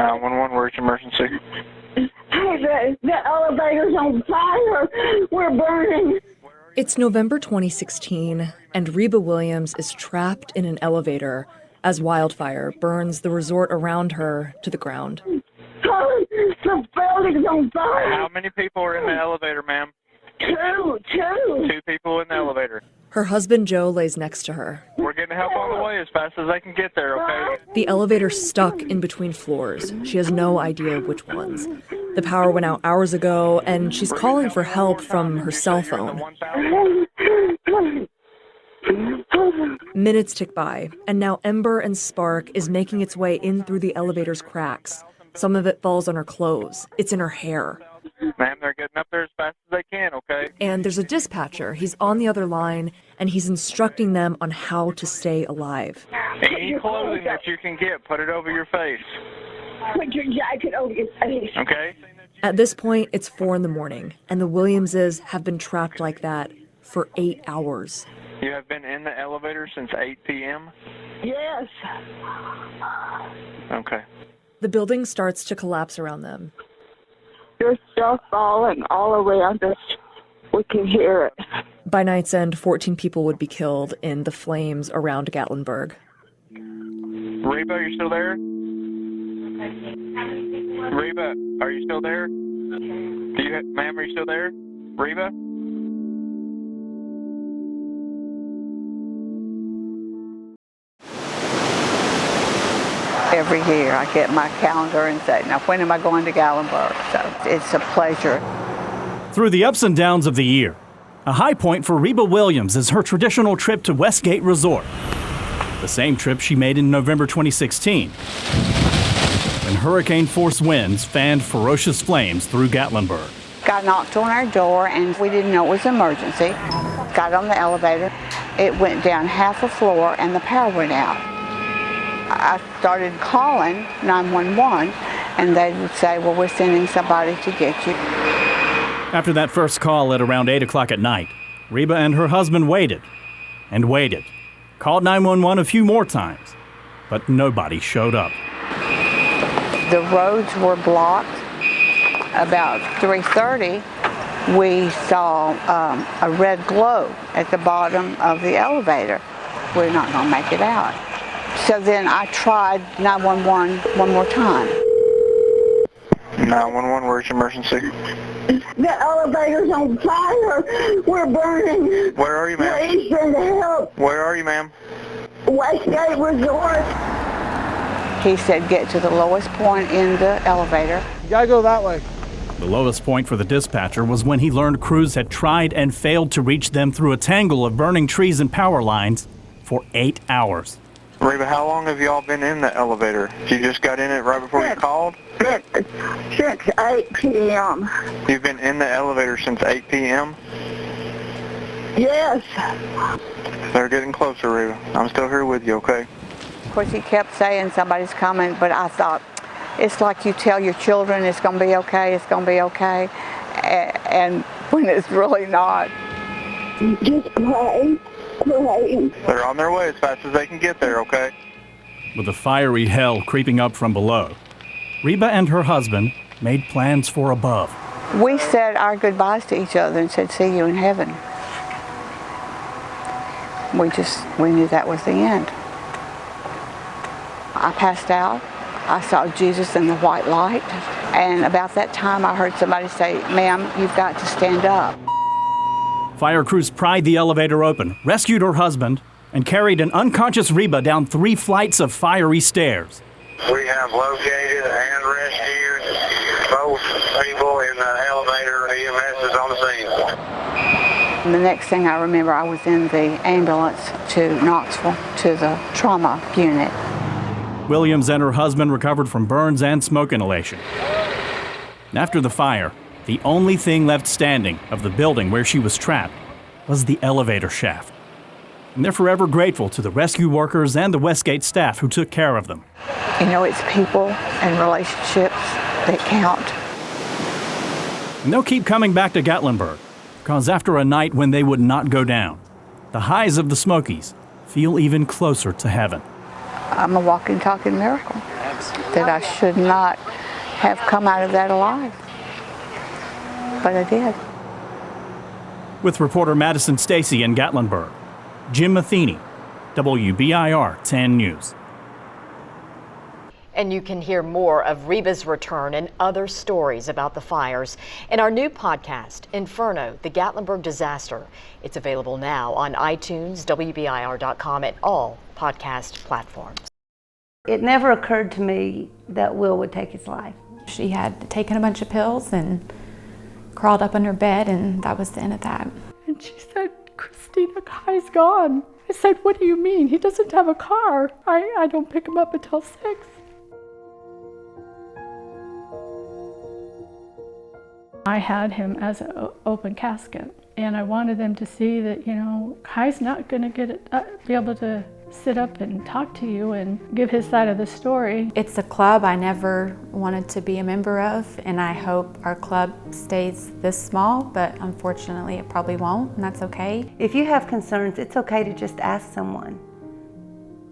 911, where's your emergency? Hey, the elevator's on fire. We're burning. It's November 2016, and Reba Williams is trapped in an elevator as wildfire burns the resort around her to the ground. Oh, the building's on fire. How many people are in the elevator, ma'am? Two. 2 people in the elevator. Her husband, Joe, lays next to her. We're getting help on the way as fast as they can get there, okay? The elevator's stuck in between floors. She has no idea which ones. The power went out hours ago, and she's calling for help from her cell phone. Minutes tick by, and now ember and spark is making its way in through the elevator's cracks. Some of it falls on her clothes. It's in her hair. Ma'am, they're getting up there as fast as they can, okay? And there's a dispatcher. He's on the other line, and he's instructing them on how to stay alive. Any clothing that you can get, put it over your face. Put your jacket over your face. Okay? At this point, it's 4 a.m, and the Williamses have been trapped like that for 8 hours. You have been in the elevator since 8 p.m.? Yes. Okay. The building starts to collapse around them. There's stuff falling all around us. We can hear it. By night's end, 14 people would be killed in the flames around Gatlinburg. Reba, are you still there? Reba, are you still there? Ma'am, are you still there? Reba? Every year I get my calendar and say, now when am I going to Gatlinburg? So it's a pleasure. Through the ups and downs of the year, a high point for Reba Williams is her traditional trip to Westgate Resort. The same trip she made in November 2016, when hurricane-force winds fanned ferocious flames through Gatlinburg. Got knocked on our door and we didn't know it was an emergency. Got on the elevator, it went down half a floor and the power went out. I started calling 911 and they would say, well, we're sending somebody to get you. After that first call at around 8 o'clock at night, Reba and her husband waited and waited, called 911 a few more times, but nobody showed up. The roads were blocked. About 3:30, we saw a red glow at the bottom of the elevator. We're not going to make it out. So then I tried 911 one more time. 911, where's your emergency? The elevator's on fire. We're burning. Where are you, ma'am? Please send help. Where are you, ma'am? Westgate Resort. He said, get to the lowest point in the elevator. You gotta go that way. The lowest point for the dispatcher was when he learned crews had tried and failed to reach them through a tangle of burning trees and power lines for 8 hours. Reba, how long have y'all been in the elevator? You just got in it right before you called? Since 8 p.m. You've been in the elevator since 8 p.m.? Yes. They're getting closer, Reba. I'm still here with you, okay? Of course, he kept saying somebody's coming, but I thought, it's like you tell your children it's going to be okay, it's going to be okay, and when it's really not. Just pray. They're on their way as fast as they can get there, okay? With the fiery hell creeping up from below, Reba and her husband made plans for above. We said our goodbyes to each other and said, see you in heaven. We knew that was the end. I passed out. I saw Jesus in the white light. And about that time, I heard somebody say, ma'am, you've got to stand up. Fire crews pried the elevator open, rescued her husband, and carried an unconscious Reba down 3 flights of fiery stairs. We have located and rescued both people in the elevator. EMS is on the scene. And the next thing I remember, I was in the ambulance to Knoxville, to the trauma unit. Williams and her husband recovered from burns and smoke inhalation. After the fire, the only thing left standing of the building where she was trapped was the elevator shaft. And they're forever grateful to the rescue workers and the Westgate staff who took care of them. You know, it's people and relationships that count. And they'll keep coming back to Gatlinburg, because after a night when they would not go down, the highs of the Smokies feel even closer to heaven. I'm a walking, talking miracle. that I should not have come out of that alive. But I did. With reporter Madison Stacy in Gatlinburg, Jim Matheny, WBIR 10 News. And you can hear more of Reba's return and other stories about the fires in our new podcast, Inferno, the Gatlinburg Disaster. It's available now on iTunes, WBIR.com, and all podcast platforms. It never occurred to me that Will would take his life. She had taken a bunch of pills and crawled up under bed, and that was the end of that. And she said, "Christina, Kai's gone." I said, "What do you mean? He doesn't have a car. I don't pick him up until 6. I had him as an open casket, and I wanted them to see that, Kai's not going to be able to sit up and talk to you and give his side of the story. It's a club I never wanted to be a member of, and I hope our club stays this small, but unfortunately it probably won't, and that's okay. If you have concerns, it's okay to just ask someone,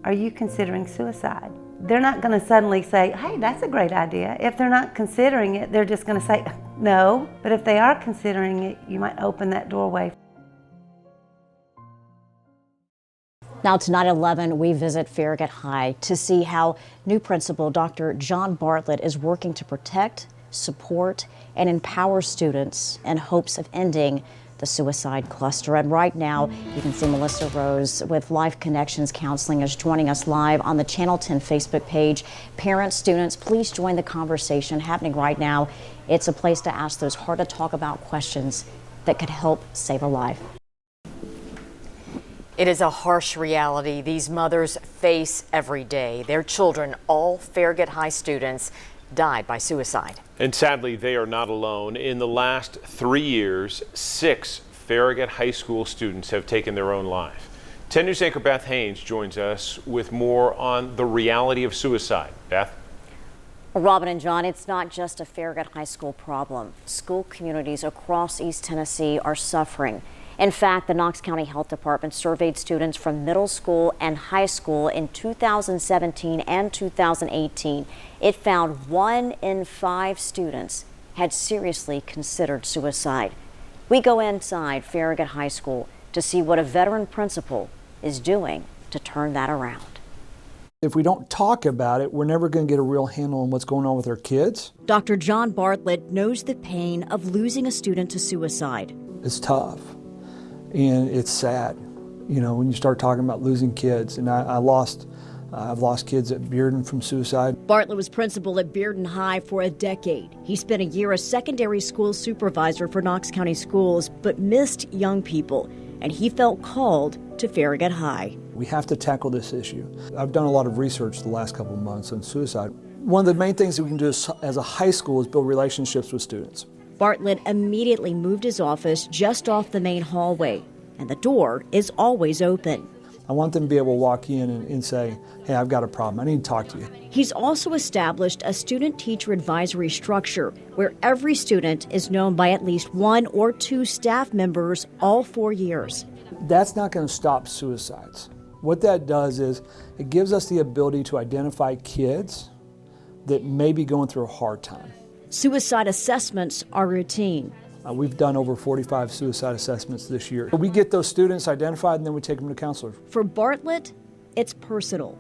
are you considering suicide? They're not going to suddenly say, hey, that's a great idea. If they're not considering it, they're just going to say, no. But if they are considering it, you might open that doorway. Now tonight at 11, we visit Farragut High to see how new principal Dr. John Bartlett is working to protect, support, and empower students in hopes of ending the suicide cluster. And right now, you can see Melissa Rose with Life Connections Counseling is joining us live on the Channel 10 Facebook page. Parents, students, please join the conversation happening right now. It's a place to ask those hard to talk about questions that could help save a life. It is a harsh reality these mothers face every day. Their children, all Farragut High students, died by suicide. And sadly, they are not alone. In the last 3 years, 6 Farragut High School students have taken their own life. 10 News anchor Beth Haynes joins us with more on the reality of suicide. Beth? Robin and John, it's not just a Farragut High School problem. School communities across East Tennessee are suffering. In fact, the Knox County Health Department surveyed students from middle school and high school in 2017 and 2018. It found 1 in 5 students had seriously considered suicide. We go inside Farragut High School to see what a veteran principal is doing to turn that around. If we don't talk about it, we're never going to get a real handle on what's going on with our kids. Dr. John Bartlett knows the pain of losing a student to suicide. It's tough. And it's sad, when you start talking about losing kids. And I've lost kids at Bearden from suicide. Bartlett was principal at Bearden High for a decade. He spent a year as secondary school supervisor for Knox County Schools, but missed young people. And he felt called to Farragut High. We have to tackle this issue. I've done a lot of research the last couple of months on suicide. One of the main things that we can do as a high school is build relationships with students. Bartlett immediately moved his office just off the main hallway, and the door is always open. I want them to be able to walk in and say, hey, I've got a problem. I need to talk to you. He's also established a student-teacher advisory structure where every student is known by at least 1 or 2 staff members all 4 years. That's not going to stop suicides. What that does is it gives us the ability to identify kids that may be going through a hard time. Suicide assessments are routine. We've done over 45 suicide assessments this year. We get those students identified and then we take them to counselors. For Bartlett, it's personal.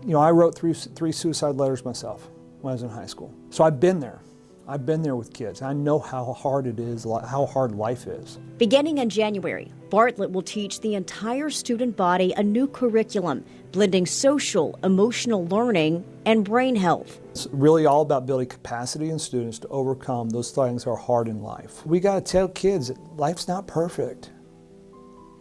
I wrote three suicide letters myself when I was in high school. So I've been there. I've been there with kids. I know how hard it is, how hard life is. Beginning in January, Bartlett will teach the entire student body a new curriculum, blending social, emotional learning and brain health. It's really all about building capacity in students to overcome those things that are hard in life. We got to tell kids that life's not perfect,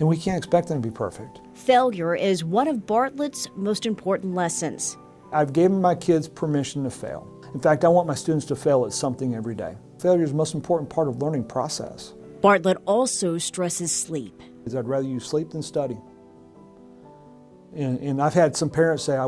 and we can't expect them to be perfect. Failure is one of Bartlett's most important lessons. I've given my kids permission to fail. In fact, I want my students to fail at something every day. Failure is the most important part of the learning process. Bartlett also stresses sleep. I'd rather you sleep than study. And I've had some parents say,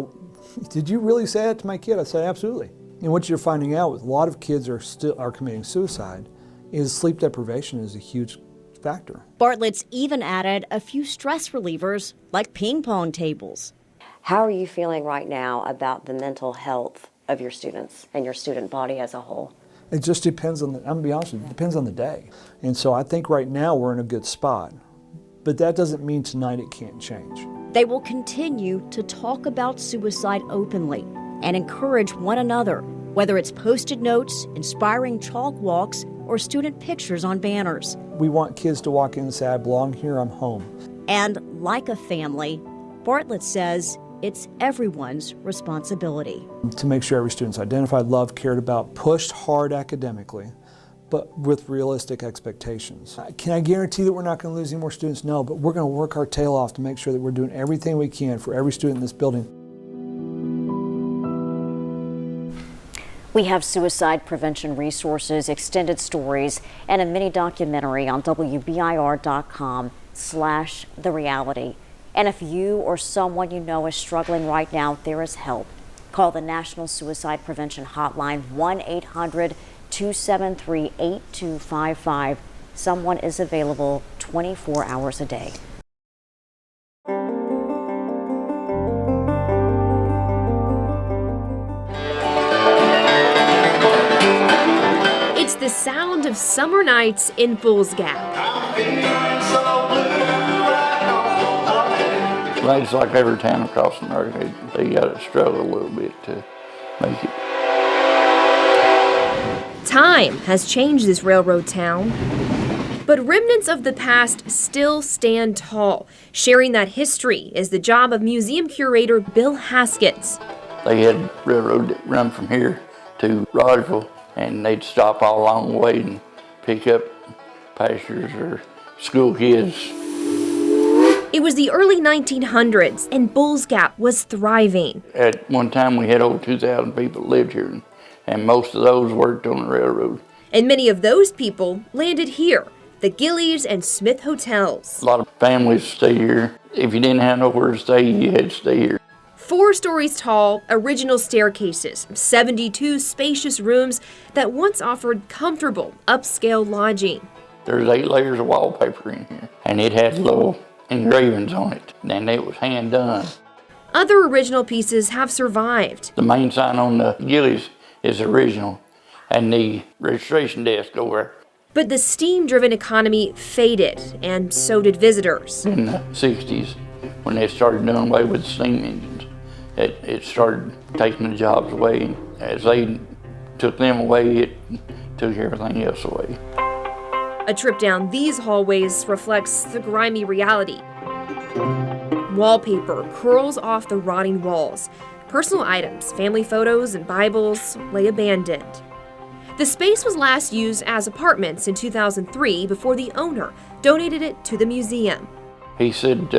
did you really say that to my kid? I said, absolutely. And what you're finding out with a lot of kids are committing suicide is sleep deprivation is a huge factor. Bartlett's even added a few stress relievers like ping pong tables. How are you feeling right now about the mental health of your students and your student body as a whole? It just depends on I'm gonna be honest with you, it depends on the day. And so I think right now we're in a good spot. But that doesn't mean tonight it can't change. They will continue to talk about suicide openly and encourage one another, whether it's post-it notes, inspiring chalk walks, or student pictures on banners. We want kids to walk in and say, I belong here, I'm home. And like a family, Bartlett says it's everyone's responsibility. To make sure every student's identified, loved, cared about, pushed hard academically, but with realistic expectations. Can I guarantee that we're not going to lose any more students? No, but we're going to work our tail off to make sure that we're doing everything we can for every student in this building. We have suicide prevention resources, extended stories, and a mini documentary on WBIR.com/thereality. And if you or someone you know is struggling right now, there is help. Call the National Suicide Prevention Hotline, 1-800-273-8255. Someone is available 24 hours a day. It's the sound of summer nights in Bulls Gap. It's like every town across America, they got to struggle a little bit to make it. Time has changed this railroad town, but remnants of the past still stand tall. Sharing that history is the job of museum curator Bill Haskins. They had railroad that run from here to Rogersville, and they'd stop all along the way and pick up passengers or school kids. It was the early 1900s, and Bulls Gap was thriving. At one time, we had over 2,000 people that lived here, and most of those worked on the railroad. And many of those people landed here, the Gillies and Smith hotels. A lot of families stay here. If you didn't have nowhere to stay, you had to stay here. 4 stories tall, original staircases, 72 spacious rooms that once offered comfortable, upscale lodging. There's 8 layers of wallpaper in here, and it had little engravings on it, and it was hand done. Other original pieces have survived. The main sign on the Gillies is original, and the registration desk over there. But the steam-driven economy faded, and so did visitors. In the 60s, when they started doing away with the steam engines, it started taking the jobs away. As they took them away, it took everything else away. A trip down these hallways reflects the grimy reality. Wallpaper curls off the rotting walls. Personal items, family photos, and Bibles lay abandoned. The space was last used as apartments in 2003 before the owner donated it to the museum. He said,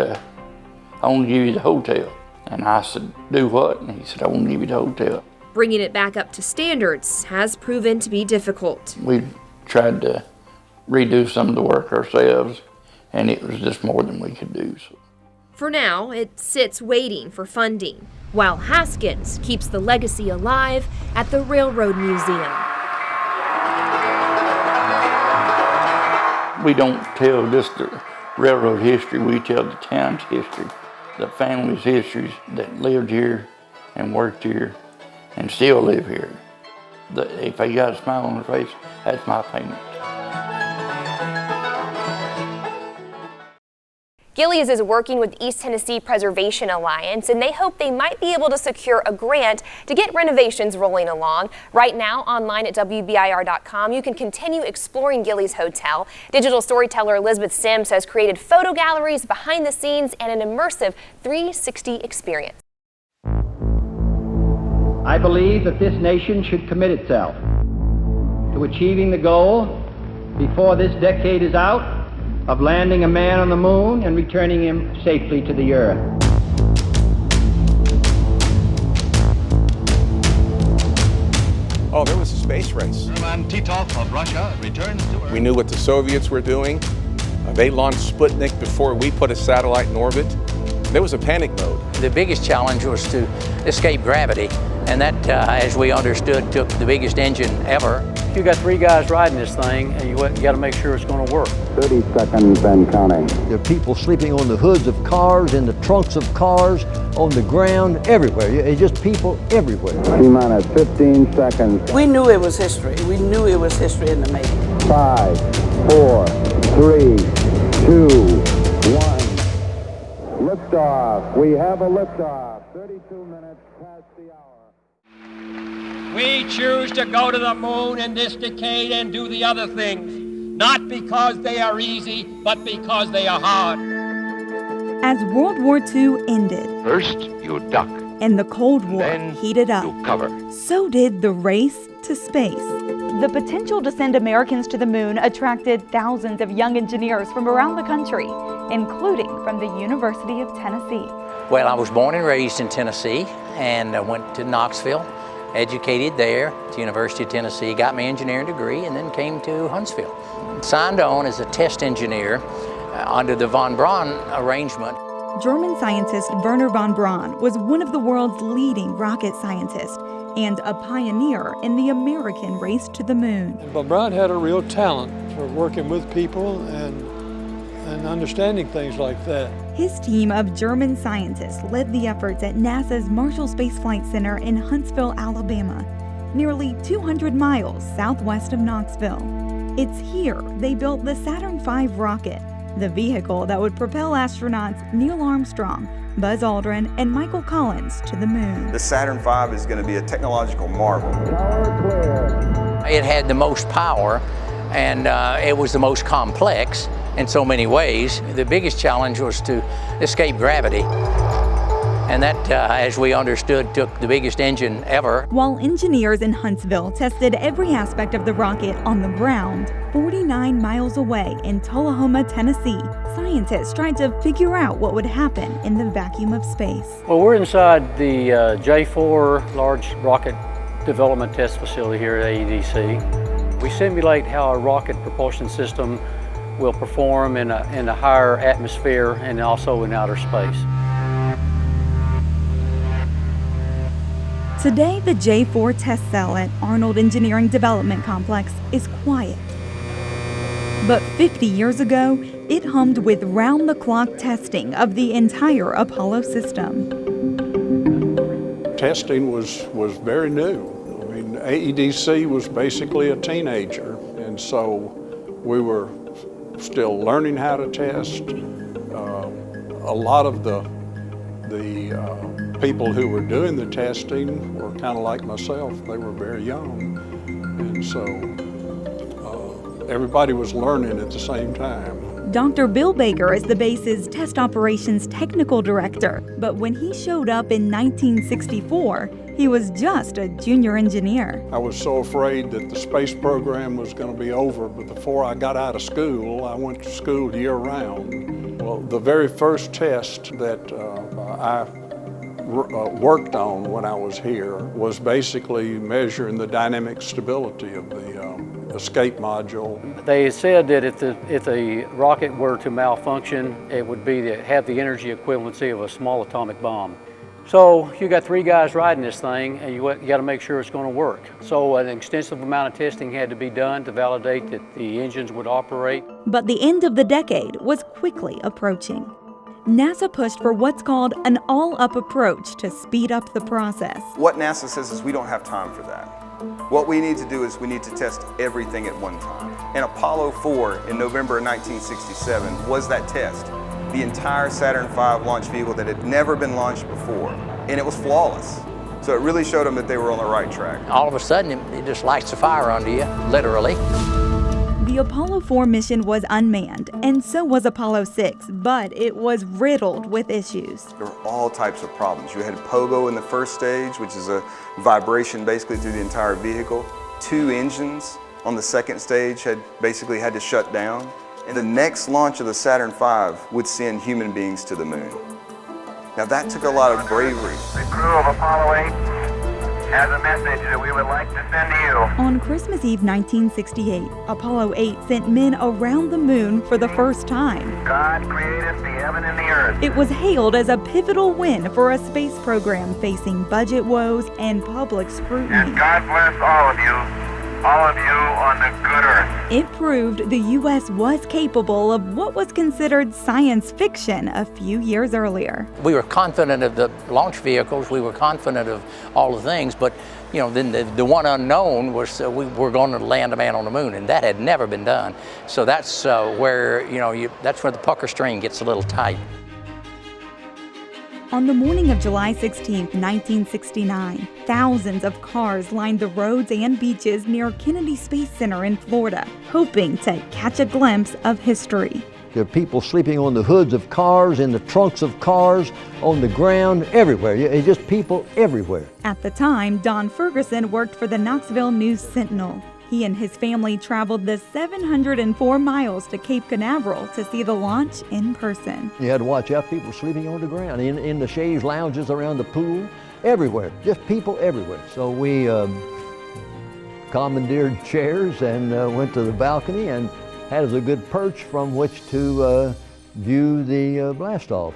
I want to give you the hotel. And I said, do what? And he said, I want to give you the hotel. Bringing it back up to standards has proven to be difficult. We tried to redo some of the work ourselves, and it was just more than we could do. So. For now, it sits waiting for funding, while Haskins keeps the legacy alive at the Railroad Museum. We don't tell just the railroad history, we tell the town's history, the family's histories that lived here and worked here and still live here. If they got a smile on their face, that's my payment. Gillies is working with East Tennessee Preservation Alliance, and they hope they might be able to secure a grant to get renovations rolling along. Right now, online at WBIR.com, you can continue exploring Gillies Hotel. Digital storyteller Elizabeth Sims has created photo galleries, behind the scenes, and an immersive 360 experience. I believe that this nation should commit itself to achieving the goal before this decade is out of landing a man on the moon and returning him safely to the earth. Oh, there was a space race. Roman Titov of Russia returns to Earth. We knew what the Soviets were doing. They launched Sputnik before we put a satellite in orbit. There was a panic mode. The biggest challenge was to escape gravity, and that, as we understood, took the biggest engine ever. you got 3 guys riding this thing, and you got to make sure it's going to work. 30 seconds and counting. There are people sleeping on the hoods of cars, in the trunks of cars, on the ground, everywhere. It's just people everywhere. T-minus 15 seconds. We knew it was history. We knew it was history in the making. 5, 4, 3, 2, 1. Liftoff. We have a liftoff. 32 minutes past the hour. We choose to go to the moon in this decade and do the other things, not because they are easy, but because they are hard. As World War II ended, First, you duck. And the Cold War heated up, You cover. so did the race to space. The potential to send Americans to the moon attracted thousands of young engineers from around the country, including from the University of Tennessee. Well, I was born and raised in Tennessee, and I went to Knoxville, educated there at the University of Tennessee, got my engineering degree, and then came to Huntsville. Signed on as a test engineer under the von Braun arrangement. German scientist Wernher von Braun was one of the world's leading rocket scientists and a pioneer in the American race to the moon. Von Braun had a real talent for working with people and understanding things like that. His team of German scientists led the efforts at NASA's Marshall Space Flight Center in Huntsville, Alabama, nearly 200 miles southwest of Knoxville. It's here they built the Saturn V rocket, the vehicle that would propel astronauts Neil Armstrong, Buzz Aldrin, and Michael Collins to the moon. The Saturn V is going to be a technological marvel. It had the most power, and it was the most complex in so many ways. The biggest challenge was to escape gravity. And that, as we understood, took the biggest engine ever. While engineers in Huntsville tested every aspect of the rocket on the ground, 49 miles away in Tullahoma, Tennessee, scientists tried to figure out what would happen in the vacuum of space. Well, we're inside the J4 Large Rocket Development Test Facility here at AEDC. We simulate how a rocket propulsion system will perform in a higher atmosphere and also in outer space. Today, the J4 test cell at Arnold Engineering Development Complex is quiet. But 50 years ago, it hummed with round-the-clock testing of the entire Apollo system. Testing was very new. I mean, AEDC was basically a teenager, and so we were still learning how to test. A lot of the people who were doing the testing were kind of like myself. They were very young, and so everybody was learning at the same time. Dr. Bill Baker is the base's test operations technical director, but when he showed up in 1964, he was just a junior engineer. I was so afraid that the space program was going to be over, but before I got out of school, I went to school year-round. Well, the very first test that I worked on when I was here was basically measuring the dynamic stability of the escape module. They said that if the rocket were to malfunction, it would be to have the energy equivalency of a small atomic bomb. So you got 3 guys riding this thing, and you got to make sure it's going to work. So an extensive amount of testing had to be done to validate that the engines would operate. But the end of the decade was quickly approaching. NASA pushed for what's called an all-up approach to speed up the process. What NASA says is we don't have time for that. What we need to do is we need to test everything at one time. And Apollo 4 in November of 1967 was that test. The entire Saturn V launch vehicle that had never been launched before. And it was flawless. So it really showed them that they were on the right track. All of a sudden, it just lights a fire under you, literally. The Apollo 4 mission was unmanned, and so was Apollo 6, but it was riddled with issues. There were all types of problems. You had pogo in the first stage, which is a vibration basically through the entire vehicle. 2 engines on the second stage had to shut down. And the next launch of the Saturn V would send human beings to the moon. Now that took a lot of bravery. The crew of Apollo 8 has a message that we would like to send to you. On Christmas Eve 1968, Apollo 8 sent men around the moon for the first time. God created the heaven and the earth. It was hailed as a pivotal win for a space program facing budget woes and public scrutiny. And God bless all of you all of you on the good earth. It proved the U.S. was capable of what was considered science fiction a few years earlier. We were confident of the launch vehicles, we were confident of all the things, but you know, then the one unknown was we were going to land a man on the moon, and that had never been done. So that's where, you know, that's where the pucker string gets a little tight. On the morning of July 16, 1969, thousands of cars lined the roads and beaches near Kennedy Space Center in Florida, hoping to catch a glimpse of history. There are people sleeping on the hoods of cars, in the trunks of cars, on the ground, everywhere. It's just people everywhere. At the time, Don Ferguson worked for the Knoxville News Sentinel. He and his family traveled the 704 miles to Cape Canaveral to see the launch in person. You had to watch out, people sleeping on the ground, in the chaise lounges around the pool, everywhere, just people everywhere. So we commandeered chairs and went to the balcony and had us a good perch from which to view the blast-off.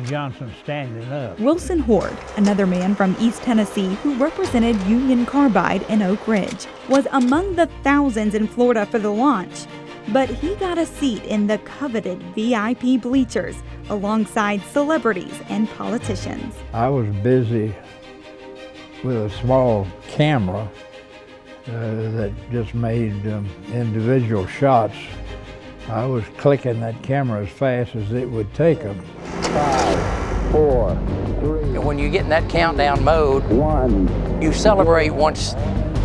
Johnson standing up. Wilson Horde, another man from East Tennessee who represented Union Carbide in Oak Ridge, was among the thousands in Florida for the launch. But he got a seat in the coveted VIP bleachers alongside celebrities and politicians. I was busy with a small camera that just made individual shots. I was clicking that camera as fast as it would take them. 5, 4, 3. And when you get in that countdown mode, 1. you celebrate once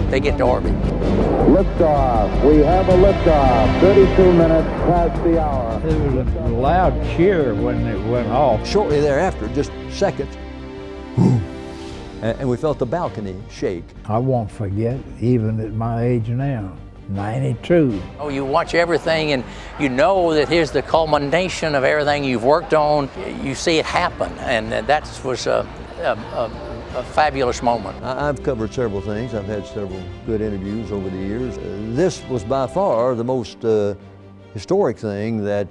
they get to orbit. Liftoff. We have a liftoff. 32 minutes past the hour. There was a loud cheer when it went off. Shortly thereafter, just seconds, and we felt the balcony shake. I won't forget, even at my age now, 92. Oh, you watch everything and you know that here's the culmination of everything you've worked on. You see it happen, and that was a fabulous moment. I've covered several things. I've had several good interviews over the years. This was by far the most historic thing that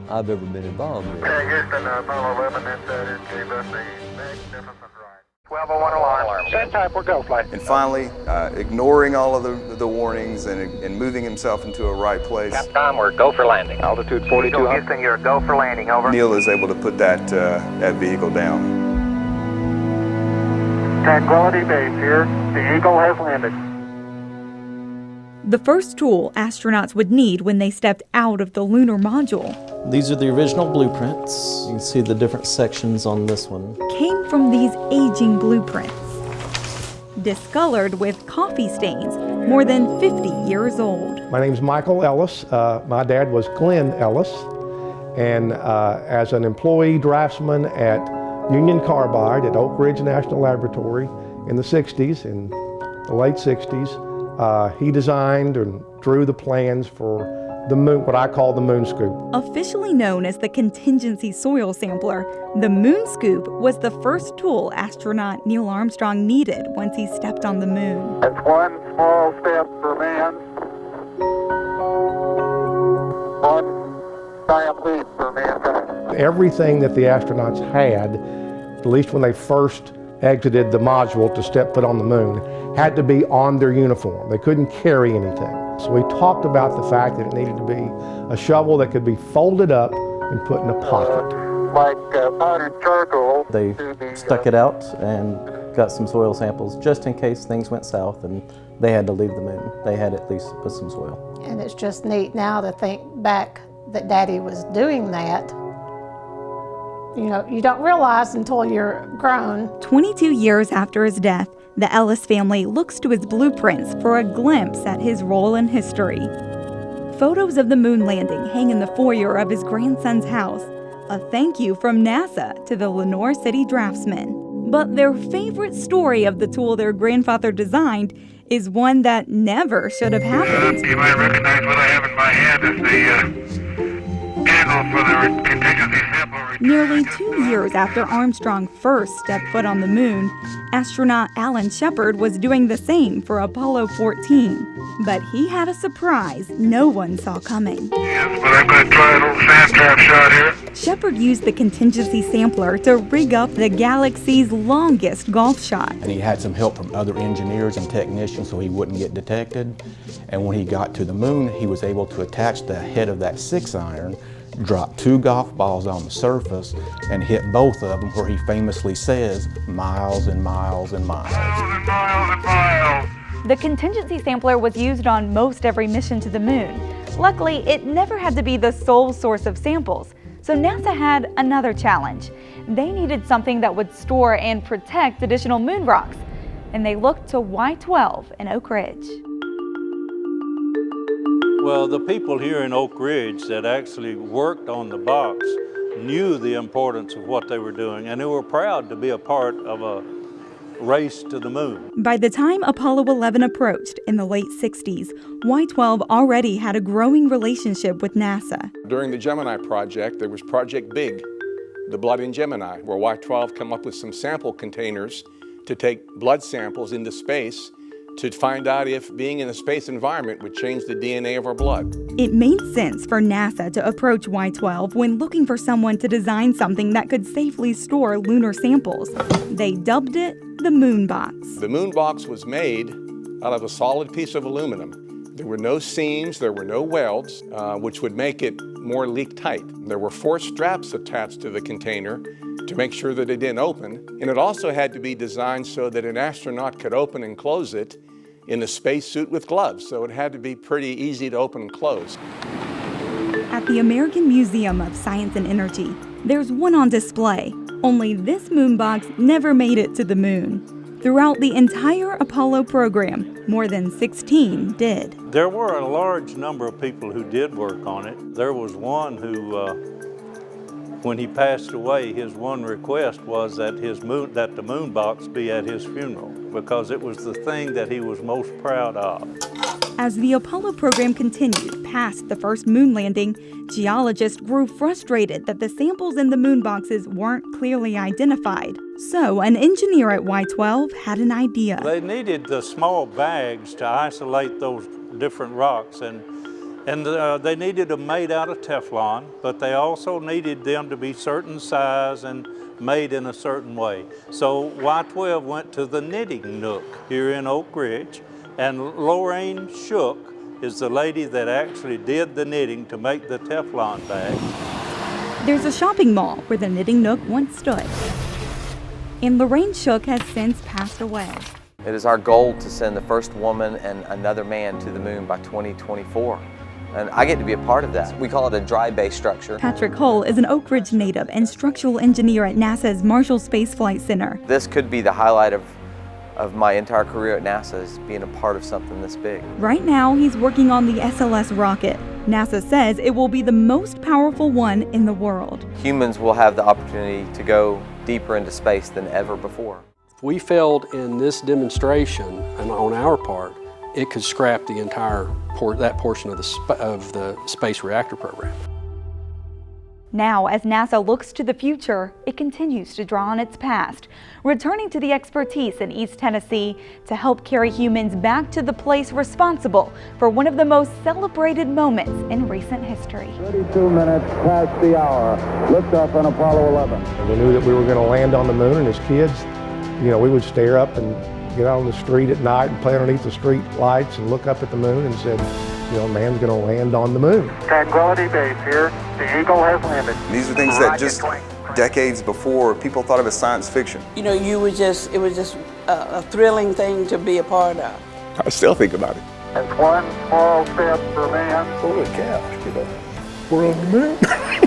I've ever been involved in. Houston, Apollo 11 entered and gave us a magnificent ride. 1201 alarm. Set time for go flight. And finally, ignoring all of the warnings and moving himself into a right place. Capcom, we're go for landing. Altitude 42. Houston, you're go for landing, over. Neil is able to put that vehicle down. Tranquility Base here. The Eagle has landed. The first tool astronauts would need when they stepped out of the lunar module These are the original blueprints. You can see the different sections on this one. Came from these aging blueprints, discolored with coffee stains, more than 50 years old. My name's Michael Ellis. My dad was Glenn Ellis, and as an employee draftsman at Union Carbide at Oak Ridge National Laboratory in the 60s, in the late 60s, he designed and drew the plans for the moon, what I call the moon scoop. Officially known as the contingency soil sampler, the moon scoop was the first tool astronaut Neil Armstrong needed once he stepped on the moon. It's one small step for man, one giant leap for mankind. Everything that the astronauts had, at least when they first exited the module to step foot on the moon, had to be on their uniform. They couldn't carry anything. So we talked about the fact that it needed to be a shovel that could be folded up and put in a pocket. Like powdered charcoal. They stuck it out and got some soil samples just in case things went south and they had to leave the moon. They had at least with some soil. And it's just neat now to think back that Daddy was doing that. You know, you don't realize until you're grown. 22 years after his death, the Ellis family looks to his blueprints for a glimpse at his role in history. Photos of the moon landing hang in the foyer of his grandson's house, a thank you from NASA to the Lenore City draftsmen. But their favorite story of the tool their grandfather designed is one that never should have happened. You might recognize what I have in my hand as the candle for the contingency sample. Nearly 2 years after Armstrong first stepped foot on the moon, astronaut Alan Shepard was doing the same for Apollo 14. But he had a surprise no one saw coming. Yes, but I'm going to try a little sand trap shot here. Shepard used the contingency sampler to rig up the galaxy's longest golf shot. And he had some help from other engineers and technicians so he wouldn't get detected. And when he got to the moon, he was able to attach the head of that 6-iron, drop 2 golf balls on the surface, and hit both of them where he famously says, miles and miles and miles. The contingency sampler was used on most every mission to the moon. Luckily, it never had to be the sole source of samples, so NASA had another challenge. They needed something that would store and protect additional moon rocks, and they looked to Y-12 in Oak Ridge. Well, the people here in Oak Ridge that actually worked on the box knew the importance of what they were doing, and they were proud to be a part of a race to the moon. By the time Apollo 11 approached in the late 60s, Y-12 already had a growing relationship with NASA. During the Gemini project, there was Project Big, the blood in Gemini, where Y-12 came up with some sample containers to take blood samples into space to find out if being in a space environment would change the DNA of our blood. It made sense for NASA to approach Y-12 when looking for someone to design something that could safely store lunar samples. They dubbed it the Moon Box. The Moon Box was made out of a solid piece of aluminum. There were no seams, there were no welds, which would make it more leak tight. There were 4 straps attached to the container to make sure that it didn't open, and it also had to be designed so that an astronaut could open and close it in a spacesuit with gloves, so it had to be pretty easy to open and close. At the American Museum of Science and Energy, there's one on display, only this moon box never made it to the moon. Throughout the entire Apollo program, more than 16 did. There were a large number of people who did work on it. There was one who, when he passed away, his one request was that the moon box be at his funeral, because it was the thing that he was most proud of. As the Apollo program continued past the first moon landing, geologists grew frustrated that the samples in the moon boxes weren't clearly identified. So an engineer at Y-12 had an idea. They needed the small bags to isolate those different rocks, and they needed them made out of Teflon, but they also needed them to be certain size and made in a certain way. So Y-12 went to the knitting nook here in Oak Ridge, and Lorraine Shook is the lady that actually did the knitting to make the Teflon bag. There's a shopping mall where the knitting nook once stood, and Lorraine Shook has since passed away. It is our goal to send the first woman and another man to the moon by 2024. And I get to be a part of that. We call it a dry base structure. Patrick Hull is an Oak Ridge native and structural engineer at NASA's Marshall Space Flight Center. This could be the highlight of my entire career at NASA, is being a part of something this big. Right now, he's working on the SLS rocket. NASA says it will be the most powerful one in the world. Humans will have the opportunity to go deeper into space than ever before. If we failed in this demonstration, and on our part, it could scrap the entire that portion of the space reactor program. Now, as NASA looks to the future, it continues to draw on its past, returning to the expertise in East Tennessee to help carry humans back to the place responsible for one of the most celebrated moments in recent history. 32 minutes past the hour. Liftoff on Apollo 11. And we knew that we were going to land on the moon, and as kids, you know, we would stare up and get out on the street at night and play underneath the street lights and look up at the moon and said, you know, man's going to land on the moon. Tranquility Base here. The Eagle has landed. These are things that just decades before people thought of as science fiction. You know, it was just a thrilling thing to be a part of. I still think about it. It's one small step for man. Holy cow, you know, we're on the moon.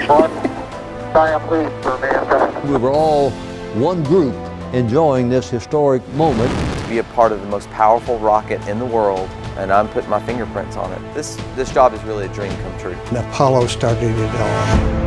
One giant leap for mankind. We were all one group enjoying this historic moment. Be a part of the most powerful rocket in the world, and I'm putting my fingerprints on it. This job is really a dream come true. And Apollo started it all.